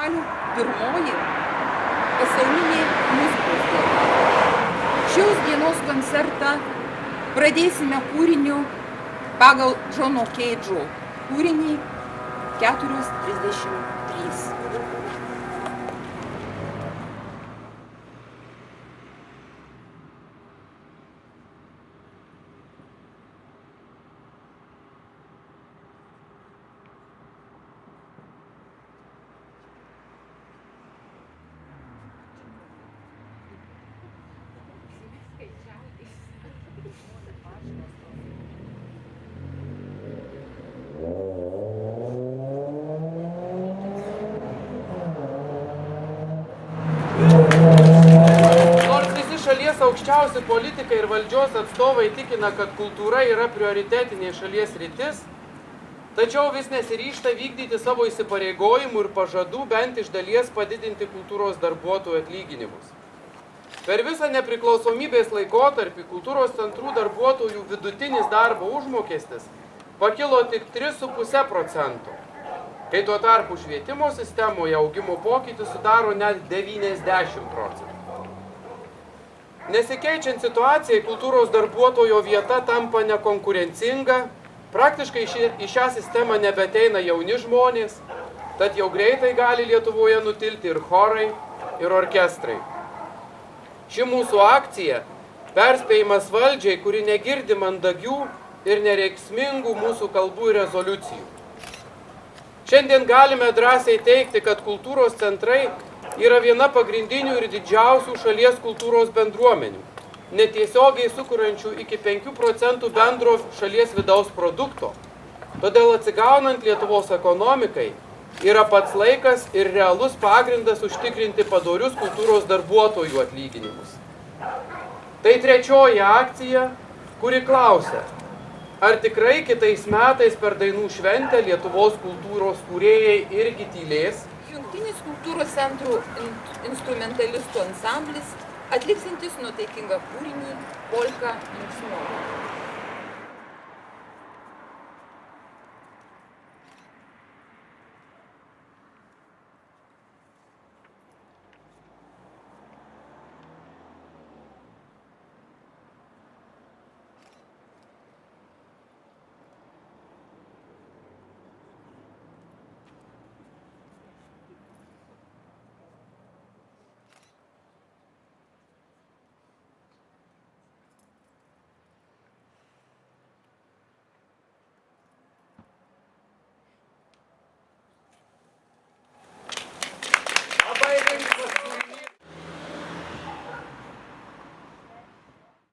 festivalių pirmoji pasaulinė muzikos diena. Šios dienos koncertą pradėsime kūriniu pagal Džono Keidžo kūrinį 4:33. Nors visi šalies aukščiausi politikai ir valdžios atstovai tikina, kad kultūra yra prioritetinė šalies sritis, tačiau vis nesiryžta vykdyti savo įsipareigojimų ir pažadų bent iš dalies padidinti kultūros darbuotojų atlyginimus. Per visą nepriklausomybės laikotarpį kultūros centrų darbuotojų vidutinis darbo užmokestis pakilo tik 3,5%, kai tuo tarpu švietimo sistemoje augimo pokytis sudaro net 90%. Nesikeičiant situacijai, kultūros darbuotojo vieta tampa nekonkurencinga, praktiškai į šią sistemą nebeteina jauni žmonės, tad jau greitai gali Lietuvoje nutilti ir chorai, ir orkestrai. Ši mūsų akcija perspėjimas valdžiai, kuri negirdi mandagių ir nereiksmingų mūsų kalbų ir rezoliucijų. Šiandien galime drąsiai teigti, kad kultūros centrai yra viena pagrindinių ir didžiausių šalies kultūros bendruomenių, netiesiogiai sukuriančių iki 5% bendro šalies vidaus produkto. Todėl atsigaunant Lietuvos ekonomikai yra pats laikas ir realus pagrindas užtikrinti padorius kultūros darbuotojų atlyginimus. Tai trečioji akcija, kuri klausia, ar tikrai kitais metais per dainų šventę Lietuvos kultūros kūrėjai irgi tylės? Jungtinis kultūros centrų instrumentalistų ansamblis atliksintis nuotaikingą kūrinį Polka linksmoji.